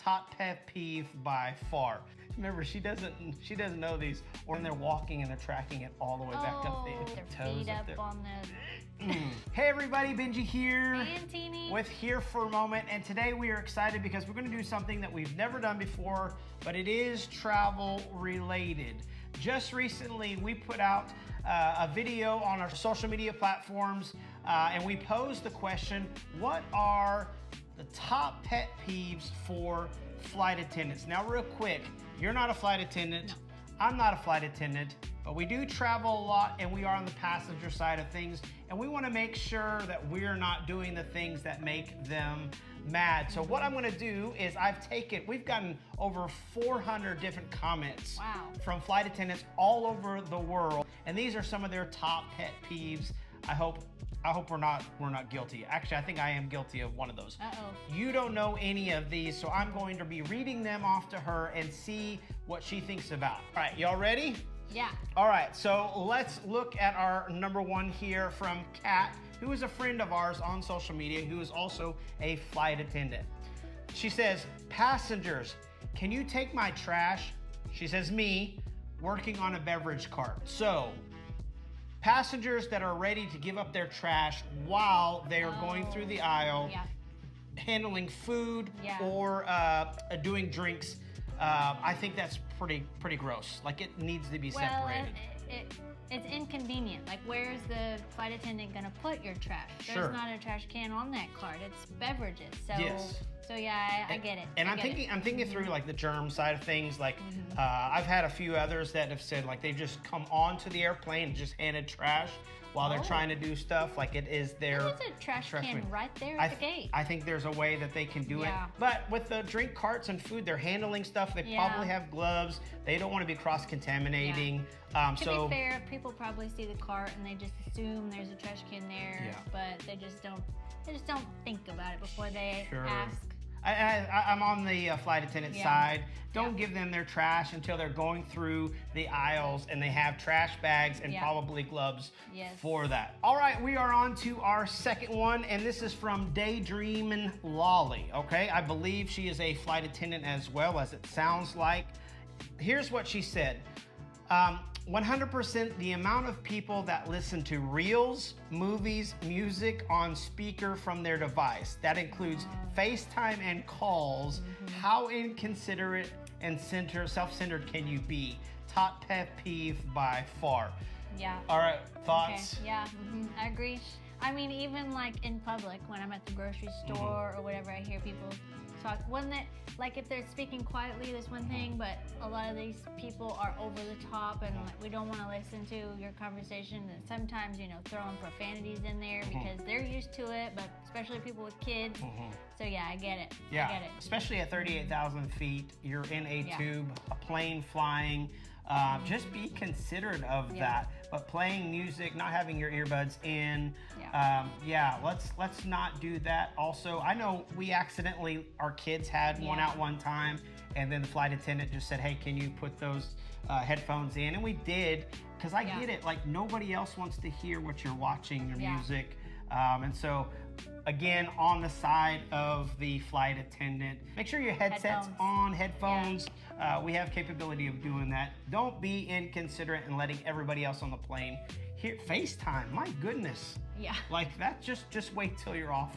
top pet peeve by far. Remember, she doesn't know these. Or when they're walking and they're tracking it all the way back up the toes. Their feet up on the... Hey everybody, Benji here. And Teeny. With Here for a Moment, and today we are excited because we're going to do something that we've never done before, but it is travel related. Just recently, we put out a video on our social media platforms, and we posed the question, what are the top pet peeves for flight attendants? Now, real quick, you're not a flight attendant. No. I'm not a flight attendant, but we do travel a lot and we are on the passenger side of things, and we want to make sure that we're not doing the things that make them mad. So what I'm going to do is we've gotten over 400 different comments from flight attendants all over the world, and these are some of their top pet peeves. I hope we're not guilty. Actually, I think I am guilty of one of those. You don't know any of these, so I'm going to be reading them off to her and see what she thinks about. All right, y'all ready? Yeah. All right, so let's look at our number one here from Kat, who is a friend of ours on social media, who is also a flight attendant. She says, passengers, can you take my trash? She says, me, working on a beverage cart. So, passengers that are ready to give up their trash while they are going through the aisle, handling food or doing drinks. I think that's pretty gross. Like, it needs to be separated. It's inconvenient. Like, where's the flight attendant gonna put your trash? There's not a trash can on that cart. It's beverages. So, so yeah, I get it. And I'm thinking through like the germ side of things. Like, I've had a few others that have said like they've just come onto the airplane and just handed trash while they're trying to do stuff. Like, it is their There's a trash can right there at the gate. I think there's a way that they can do it. But with the drink carts and food, they're handling stuff. They probably have gloves. They don't want to be cross-contaminating. To be fair, people probably see the cart and they just assume there's a trash can there, but they just don't think about it before they ask. I'm on the flight attendant side. Don't give them their trash until they're going through the aisles and they have trash bags and probably gloves for that. All right, we are on to our second one, and this is from Daydreamin' Lolly. Okay, I believe she is a flight attendant as well, as it sounds like. Here's what she said. 100% the amount of people that listen to reels, movies, music on speaker from their device. That includes FaceTime and calls. How inconsiderate and self-centered can you be? Top pet peeve by far. Yeah. All right, thoughts? Okay. Yeah, I agree. I mean, even like in public, when I'm at the grocery store or whatever, I hear people talk. Like if they're speaking quietly, that's one thing, but a lot of these people are over the top, and like, we don't want to listen to your conversation. And sometimes, throwing profanities in there because they're used to it, but especially people with kids. So yeah, I get it. Yeah, I get it. Especially at 38,000 feet, you're in a tube, a plane flying. Just be considerate of that. But playing music, not having your earbuds in, let's not do that. Also, I know our kids had one out one time, and then the flight attendant just said, hey, can you put those headphones in? And we did, because I get it. Like, nobody else wants to hear what you're watching, your music. And so, again, on the side of the flight attendant, make sure your headset's on, headphones. We have capability of doing that. Don't be inconsiderate and letting everybody else on the plane hear FaceTime. My goodness. Yeah. Like that, just wait till you're off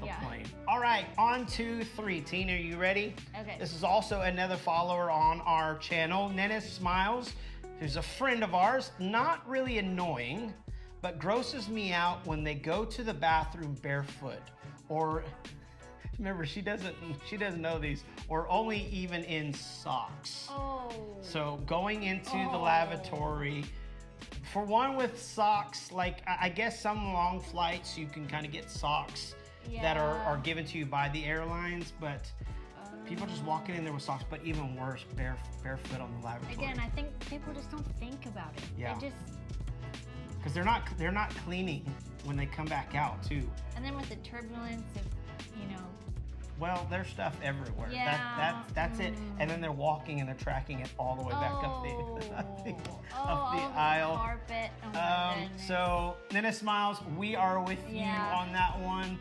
the plane. All right, on to 3. Tina, are you ready? Okay. This is also another follower on our channel, Nennis Smiles, who's a friend of ours. Not really annoying, but grosses me out when they go to the bathroom barefoot, or remember, she doesn't know these, or only even in socks. So going into the lavatory, for one with socks, like I guess some long flights you can kind of get socks that are given to you by the airlines, but people just walking in there with socks, but even worse, barefoot on the lavatory. Again, I think people just don't think about it. Yeah. They just... Because they're not cleaning when they come back out too. And then with the turbulence of, Well, there's stuff everywhere. That's it. And then they're walking and they're tracking it all the way back up the aisle. Carpet. Oh my goodness. So, Nina Smiles, we are with you on that one.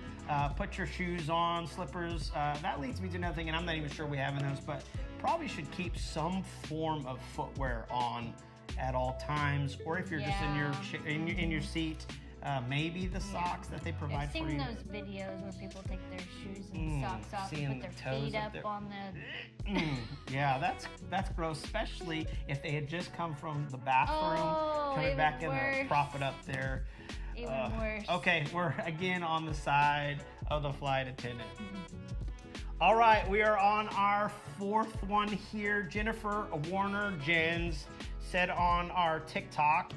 Put your shoes on, slippers. That leads me to another thing, and I'm not even sure we have in those, but probably should keep some form of footwear on at all times, or if you're just in your seat, maybe the socks that they provide for you. I've seen those videos where people take their shoes and socks off and put their feet up on the... Yeah, that's gross, especially if they had just come from the bathroom, coming back in there, prop it up there. Even worse. Okay, we're again on the side of the flight attendant. All right, we are on our fourth one here. Jennifer Warner Jens said on our TikTok,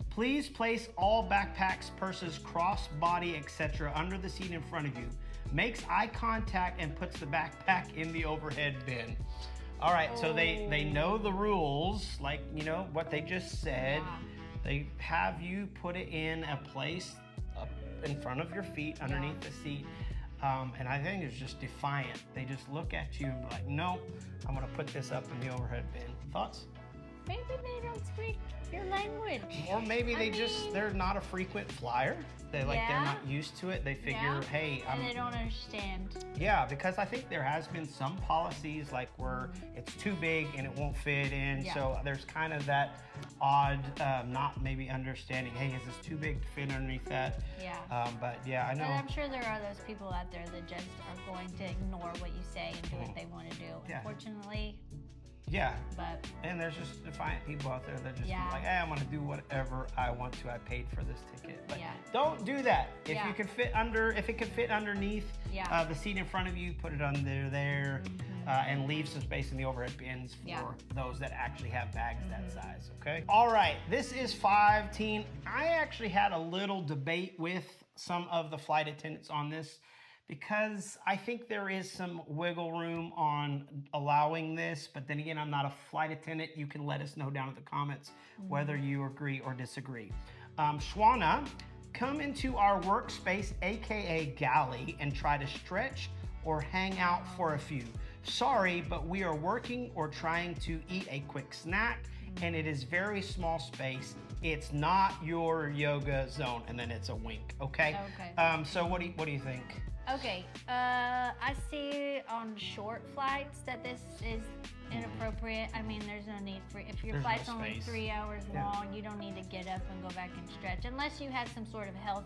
please place all backpacks, purses, crossbody, etc. under the seat in front of you. Makes eye contact and puts the backpack in the overhead bin. All right, so they know the rules, like, you know, what they just said. Yeah. They have you put it in a place up in front of your feet, underneath the seat. And I think it's just defiant. They just look at you and be like, no, I'm gonna put this up in the overhead bin. Thoughts? Maybe they don't speak your language. Or maybe they're not a frequent flyer. They're not used to it. They figure, hey, and they don't understand. Yeah, because I think there has been some policies like where it's too big and it won't fit in. Yeah. So there's kind of that odd, not maybe understanding, hey, is this too big to fit underneath that? Yeah. But yeah, I know. But I'm sure there are those people out there that just are going to ignore what you say and do what they want to do. Yeah. Unfortunately. Yeah, but and there's just defiant people out there that just like, hey, I'm gonna do whatever I want to. I paid for this ticket, but don't do that. If you can fit if it can fit underneath the seat in front of you, put it under there, and leave some space in the overhead bins for those that actually have bags that size. Okay. All right, this is 5 teen. I actually had a little debate with some of the flight attendants on this, because I think there is some wiggle room on allowing this, but then again, I'm not a flight attendant. You can let us know down in the comments whether you agree or disagree. Shwana, come into our workspace, AKA galley, and try to stretch or hang out for a few. Sorry, but we are working or trying to eat a quick snack, and it is very small space. It's not your yoga zone, and then it's a wink, okay? So what do you think? Okay, I see on short flights that this is inappropriate. I mean, there's no need for, if your flight's only 3 hours long, you don't need to get up and go back and stretch, unless you had some sort of health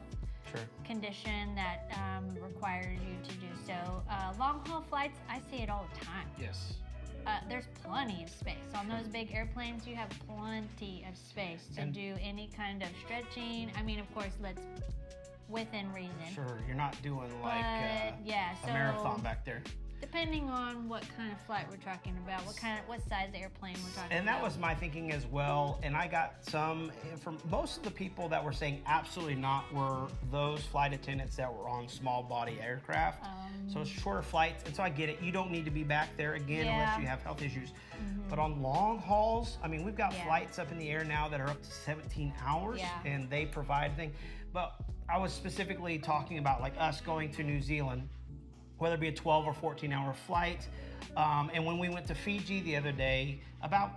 condition that requires you to do so. Long haul flights, I see it all the time. Yes. There's plenty of space. On those big airplanes, you have plenty of space to do any kind of stretching. I mean, of course, within reason. Sure, you're not doing like a marathon back there. Depending on what kind of flight we're talking about, what size airplane we're talking about. And that was my thinking as well. And I got some from most of the people that were saying absolutely not were those flight attendants that were on small body aircraft. So it's shorter flights. And so I get it. You don't need to be back there again unless you have health issues. But on long hauls, I mean, we've got flights up in the air now that are up to 17 hours and they provide things. But I was specifically talking about like us going to New Zealand, whether it be a 12 or 14 hour flight. And when we went to Fiji the other day, about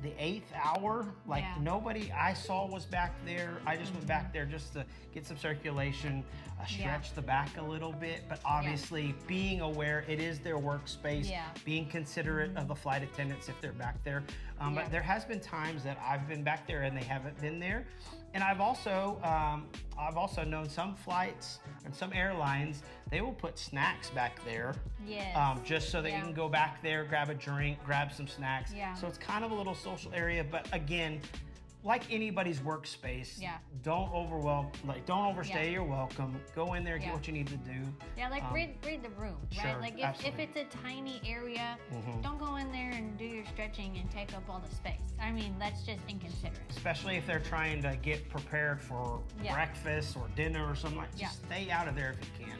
the 8th hour, like nobody I saw was back there. I just went back there just to get some circulation, stretch the back a little bit, but obviously being aware it is their workspace, being considerate of the flight attendants if they're back there. But there has been times that I've been back there and they haven't been there. And I've also known some flights and some airlines, they will put snacks back there, just so that you can go back there, grab a drink, grab some snacks. So it's kind of a little social area, but again, like anybody's workspace, don't overstay your welcome. Go in there, get what you need to do. Yeah, like read the room, right? Sure, like if it's a tiny area, don't go in there and do your stretching and take up all the space. I mean, that's just inconsiderate. Especially if they're trying to get prepared for breakfast or dinner or something like that. Just stay out of there if you can.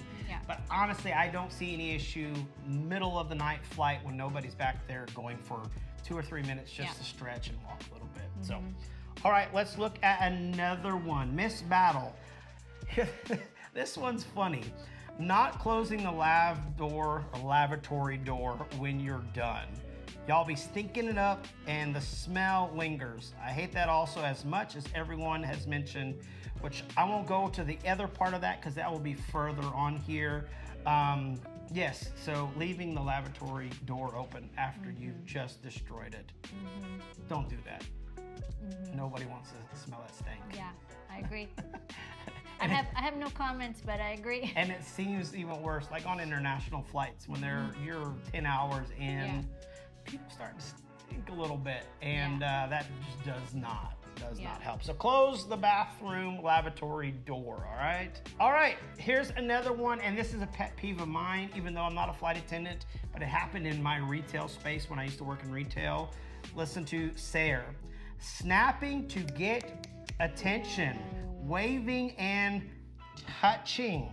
But honestly, I don't see any issue middle of the night flight when nobody's back there going for 2 or 3 minutes just to stretch and walk a little bit. So, all right, let's look at another one. Miss Battle. This one's funny. not closing the lavatory door when you're done. Y'all be stinking it up and the smell lingers. I hate that also as much as everyone has mentioned, which I won't go to the other part of that because that will be further on here. Yes, so leaving the lavatory door open after you've just destroyed it. Don't do that. Nobody wants to smell that stink. Yeah, I agree. I have no comments, but I agree. And it seems even worse, like on international flights when you're 10 hours in, people start to stink a little bit, and that just does not help. So close the bathroom lavatory door, all right? All right, here's another one, and this is a pet peeve of mine, even though I'm not a flight attendant, but it happened in my retail space when I used to work in retail. Listen to Sayre. Snapping to get attention, waving and touching.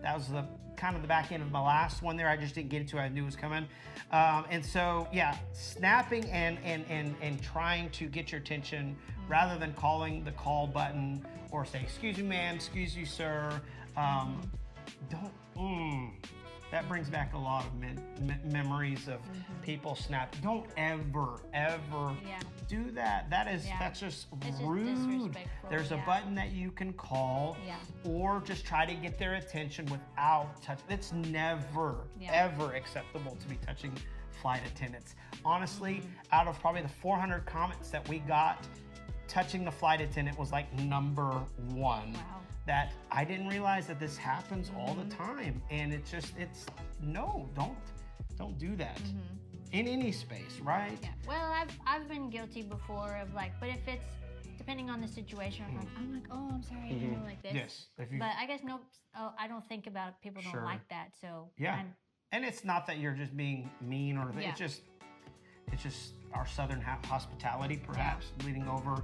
That was the kind of the back end of my last one there. I just didn't get into it. I knew it was coming. And so, yeah, snapping and trying to get your attention rather than calling the call button or say, excuse me, ma'am, excuse you, sir. That brings back a lot of memories of people snap. Don't ever do that. That's just rude. There's a button that you can call or just try to get their attention without touch. It's never, ever acceptable to be touching flight attendants. Honestly, out of probably the 400 comments that we got, touching the flight attendant was like number one. Wow. That I didn't realize that this happens all the time, and no, don't do that in any space, right? Yeah. Well, I've been guilty before of like, but if it's depending on the situation, I'm like, oh, I'm sorry, I didn't know like this. Yes, but I guess I don't think about it. People don't like that, so yeah. And it's not that you're just being mean or it's just our Southern hospitality, perhaps leading over.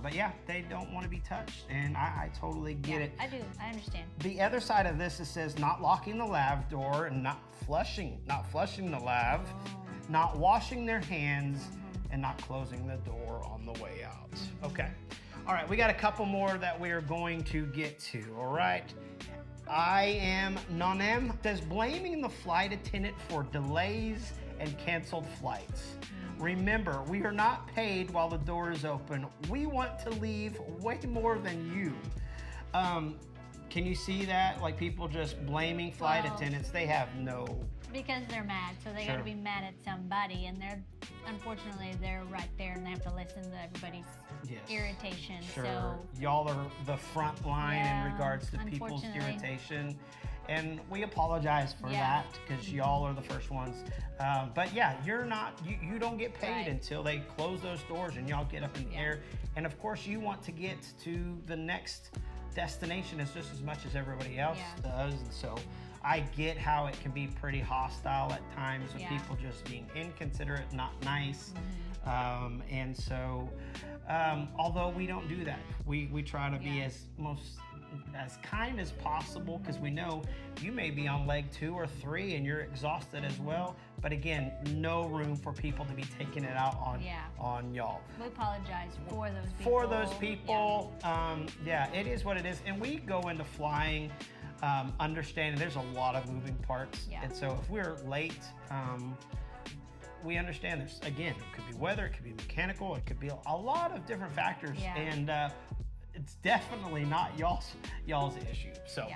But yeah, they don't want to be touched, and I totally get it. I do. I understand. The other side of this, it says not locking the lav door and not flushing the lav, not washing their hands, and not closing the door on the way out. Okay. All right, we got a couple more that we are going to get to. All right. I am Nonem says blaming the flight attendant for delays and canceled flights. Remember, we are not paid while the door is open. We want to leave way more than you. Can you see that? Like people just blaming flight attendants. They have no... Because they're mad, so they gotta be mad at somebody, and unfortunately, they're right there, and they have to listen to everybody's irritation. So y'all are the front line in regards to people's irritation. And we apologize for that because y'all are the first ones. But yeah, you don't get paid until they close those doors and y'all get up in the air. And of course you want to get to the next destination as just as much as everybody else does. And so I get how it can be pretty hostile at times with people just being inconsiderate, not nice. And so, although we don't do that, we try to be as kind as possible because we know you may be on leg 2 or 3 and you're exhausted as well. But again, no room for people to be taking it out on y'all. We apologize for those people. For those people, it is what it is. And we go into flying understanding there's a lot of moving parts. And so if we're late, we understand this. Again, it could be weather, it could be mechanical, it could be a lot of different factors. And it's definitely not y'all's issue. So,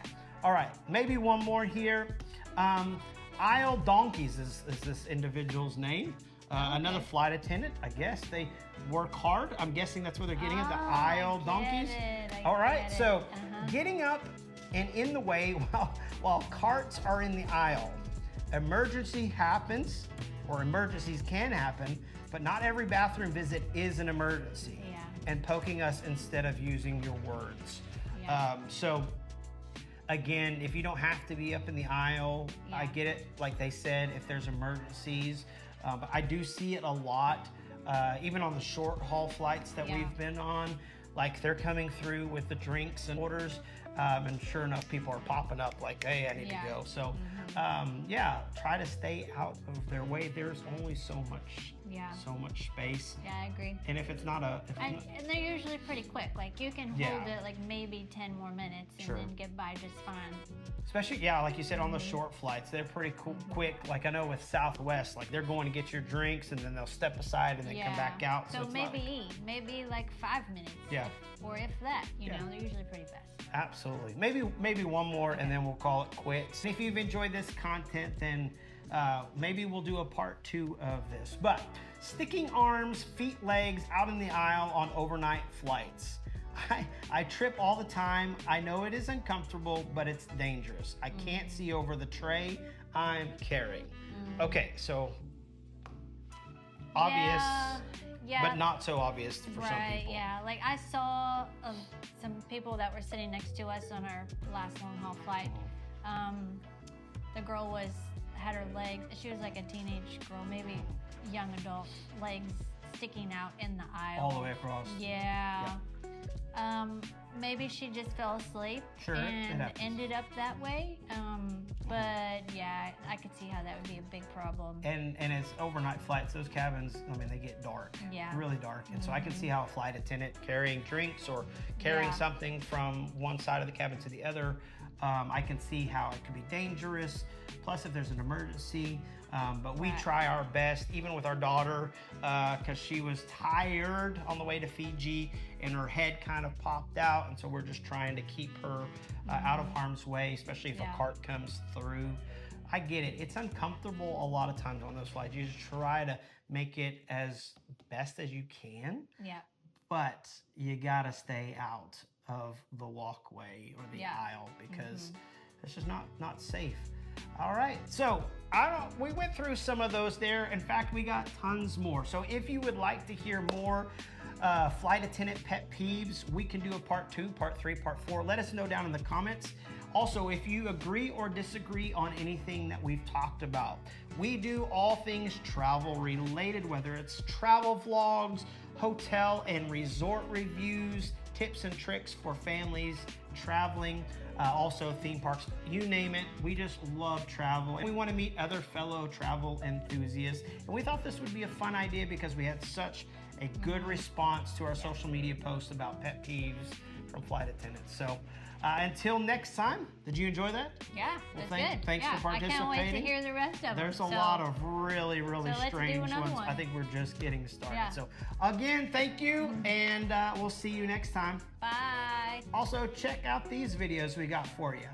all right, maybe one more here. Aisle donkeys is this individual's name. Another flight attendant, I guess. They work hard. I'm guessing that's where they're getting it, the aisle donkeys. All right, so getting up and in the way while carts are in the aisle. Emergency happens, or emergencies can happen, but not every bathroom visit is an emergency. And poking us instead of using your words. So again, if you don't have to be up in the aisle, I get it, like they said, if there's emergencies. But I do see it a lot, even on the short haul flights that we've been on, like they're coming through with the drinks and orders. And sure enough, people are popping up like, hey, I need to go. So, yeah, try to stay out of their way. There's only so much space. Yeah, I agree. And if it's not a... And they're usually pretty quick. Like, you can hold it like maybe 10 more minutes and then get by just fine. Especially, like you said, on the short flights, they're pretty quick. Like, I know with Southwest, like, they're going to get your drinks and then they'll step aside and then come back out. So maybe like 5 minutes. Or if that, you know, they're usually pretty fast. Absolutely. Maybe one more and then we'll call it quits. If you've enjoyed this content, then maybe we'll do a part 2 of this. But sticking arms, feet, legs out in the aisle on overnight flights. I trip all the time. I know it is uncomfortable, but it's dangerous. I can't see over the tray I'm carrying. Okay, so obvious, but not so obvious for some people. Yeah, like I saw some people that were sitting next to us on our last long haul flight. The girl had her legs, she was like a teenage girl, maybe young adult, legs sticking out in the aisle. All the way across. Yeah. Maybe she just fell asleep and ended up that way. But yeah, I could see how that would be a big problem. And as overnight flights, those cabins, I mean, they get dark, really dark. And so I can see how a flight attendant carrying drinks or carrying something from one side of the cabin to the other, I can see how it could be dangerous. Plus, if there's an emergency, but we try our best, even with our daughter, because she was tired on the way to Fiji and her head kind of popped out. And so we're just trying to keep her out of harm's way, especially if a cart comes through. I get it. It's uncomfortable a lot of times on those flights. You just try to make it as best as you can. Yeah. But you got to stay out of the walkway or the aisle because it's just not safe. All right, so we went through some of those there. In fact, we got tons more. So if you would like to hear more flight attendant pet peeves, we can do a part 2, part 3, part 4. Let us know down in the comments. Also, if you agree or disagree on anything that we've talked about, we do all things travel related, whether it's travel vlogs, hotel and resort reviews, tips and tricks for families traveling, also theme parks, you name it. We just love travel and we want to meet other fellow travel enthusiasts. And we thought this would be a fun idea because we had such a good response to our social media posts about pet peeves from flight attendants. So until next time, did you enjoy that? Yeah, that's good. Thanks for participating. I can't wait to hear the rest of them. There's a lot of really strange ones. I think we're just getting started. Yeah. So again, thank you, and we'll see you next time. Bye. Also, check out these videos we got for you.